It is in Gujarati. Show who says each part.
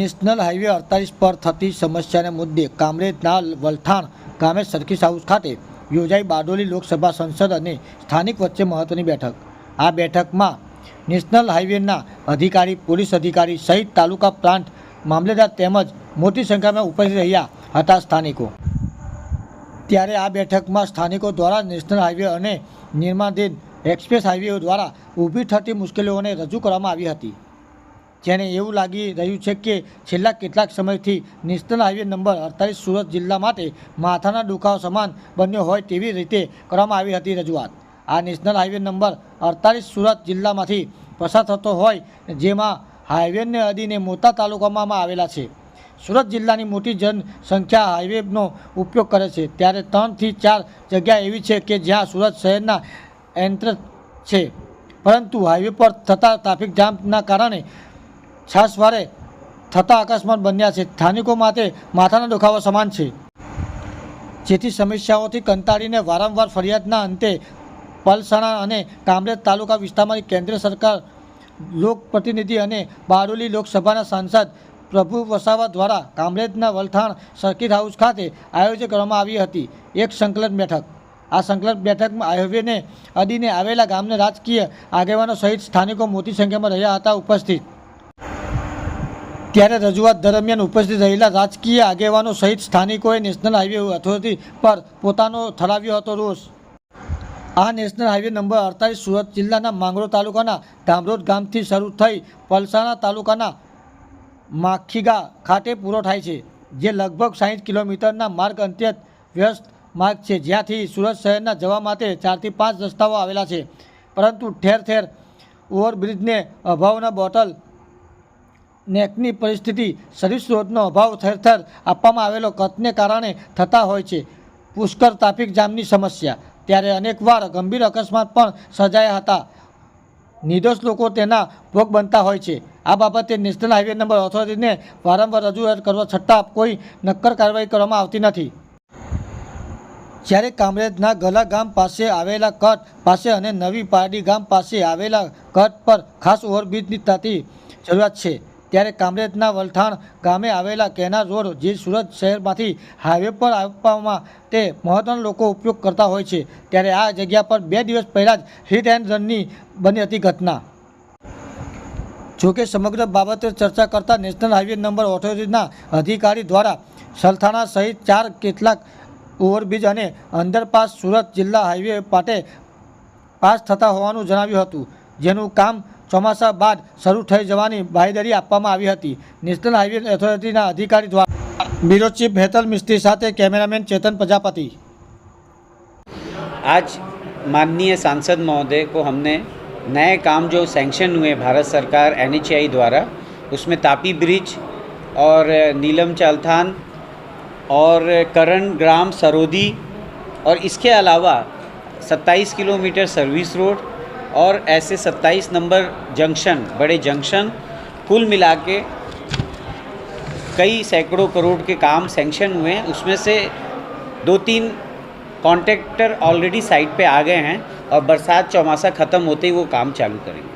Speaker 1: નેશનલ હાઈવે 48 પર થતી સમસ્યાને મુદ્દે કામરેજના વલથાણ ગામે સર્કિટ હાઉસ ખાતે યોજાઈ બારડોલી લોકસભા સંસદ અને સ્થાનિક વચ્ચે મહત્વની બેઠક। આ બેઠકમાં નેશનલ હાઈવેના અધિકારી, પોલીસ અધિકારી સહિત તાલુકા પ્રાંત મામલેદાર તેમજ મોટી સંખ્યામાં ઉપસ્થિત રહ્યા હતા સ્થાનિકો। ત્યારે આ બેઠકમાં સ્થાનિકો દ્વારા નેશનલ હાઈવે અને નિર્માણાધીન એક્સપ્રેસ હાઈવે દ્વારા ઊભી થતી મુશ્કેલીઓને રજૂ કરવામાં આવી હતી, જેને એવું લાગી રહ્યું છે કે છેલ્લા કેટલાક સમયથી નેશનલ હાઈવે નંબર 48 સુરત જિલ્લા માટે માથાના દુખાવા સમાન બન્યો હોય તેવી રીતે કરવામાં આવી હતી રજૂઆત। આ નેશનલ હાઈવે નંબર 48 સુરત જિલ્લામાંથી પસાર થતો હોય, જેમાં હાઈવેને અડીને મોટા તાલુકામાં આવેલા છે। સુરત જિલ્લાની મોટી જનસંખ્યા હાઈવેનો ઉપયોગ કરે છે, ત્યારે 3 થી 4 જગ્યા એવી છે કે જ્યાં સુરત શહેરના એન્ટ્રન્સ છે, પરંતુ હાઈવે પર થતા ટ્રાફિક જામના કારણે છાસવારે થતા અકસ્માત બન્યા છે। સ્થાનિકો માટે માથાના દુખાવા સમાન છે, જેથી સમસ્યાઓથી કંટાળીને વારંવાર ફરિયાદના અંતે પલસાણા અને કામરેજ તાલુકા વિસ્તારમાંથી કેન્દ્ર સરકાર લોકપ્રતિનિધિ અને બારડોલી લોકસભાના સાંસદ પ્રભુ વસાવા દ્વારા કામરેજના વલથાણ સર્કિટ હાઉસ ખાતે આયોજન કરવામાં આવી હતી એક સંકલન બેઠક। આ સંકલન બેઠકમાં હાઈવેને અડીને આવેલા ગામના રાજકીય આગેવાનો સહિત સ્થાનિકો મોટી સંખ્યામાં રહ્યા હતા ઉપસ્થિત। ત્યારે રજૂઆત દરમિયાન ઉપસ્થિત રહેલા રાજકીય આગેવાનો સહિત સ્થાનિકોએ નેશનલ હાઈવે ઓથોરિટી પર પોતાનો ઠરાવ્યો હતો રોષ। આ નેશનલ હાઈવે નંબર 48 સુરત જિલ્લાના માંગરોળ તાલુકાના ધામરોડ ગામથી શરૂ થઈ પલસાણા તાલુકાના માખીગા ખાતે પૂરો થાય છે, જે લગભગ 60 કિલોમીટરના માર્ગ અત્યંત વ્યસ્ત માર્ગ છે, જ્યાંથી સુરત શહેરના જવા માટે 4 થી 5 રસ્તાઓ આવેલા છે, પરંતુ ઠેર ઠેર ઓવરબ્રિજને અભાવના બોટલ નેકની પરિસ્થિતિ, સર્વિસ રોડનો અભાવ ઠેર ઠેર આપવામાં આવેલો કટને કારણે થતા હોય છે પુષ્કળ ટ્રાફિક જામની સમસ્યા। ત્યારે અનેકવાર ગંભીર અકસ્માત પણ સર્જાયા હતા, નિર્દોષ લોકો તેના ભોગ બનતા હોય છે। આ બાબતે નેશનલ હાઈવે નંબર ઓથોરિટીને વારંવાર રજૂઆત કરવા છતાં કોઈ નક્કર કાર્યવાહી કરવામાં આવતી નથી। જ્યારે કામરેજના ગલા ગામ પાસે આવેલા કટ પાસે અને નવી પારડી ગામ પાસે આવેલા કટ પર ખાસ ઓવરબ્રિજની થતી જરૂરિયાત છે, ત્યારે કામરેજના વલથાણ ગામે આવેલા કેનાલ રોડ જે સુરત શહેરમાંથી હાઈવે પર આવવા માટે મહત્વના લોકો ઉપયોગ કરતા હોય છે, ત્યારે આ જગ્યા પર 2 દિવસ પહેલાં જ હિટ એન્ડ રનની બની હતી ઘટના। જોકે સમગ્ર બાબતે ચર્ચા કરતા નેશનલ હાઈવે નંબર ઓથોરિટીના અધિકારી દ્વારા સલથાણા સહિત 4 કેટલાક ઓવરબ્રિજ અને અંડરપાસ સુરત જિલ્લા હાઈવે માટે પાસ થતા હોવાનું જણાવ્યું હતું, જેનું કામ ચોમાસા બાદ શરૂ થઈ જવાની બાંહેધરી આપવામાં આવી હતી નેશનલ હાઈવે ઓથોરિટીના અધિકારી દ્વારા। બ્યુરો ચીફ હેતલ મિસ્ત્રી સાથે कैमरामैन चेतन प्रजापति।
Speaker 2: आज माननीय सांसद महोदय को हमने नए काम जो सैंक्शन हुए भारत सरकार NHAI द्वारा, उसमें तापी ब्रिज और नीलम चालथान और करण ग्राम सरोदी और इसके अलावा 27 किलोमीटर सर्विस रोड और ऐसे 27 नंबर जंक्शन, बड़े जंक्शन, कुल मिला के कई सैकड़ों करोड़ के काम सैंक्शन हुए हैं। उसमें से 2-3 कॉन्ट्रैक्टर ऑलरेडी साइट पे आ गए हैं और बरसात चौमासा ख़त्म होते ही वो काम चालू करेंगे।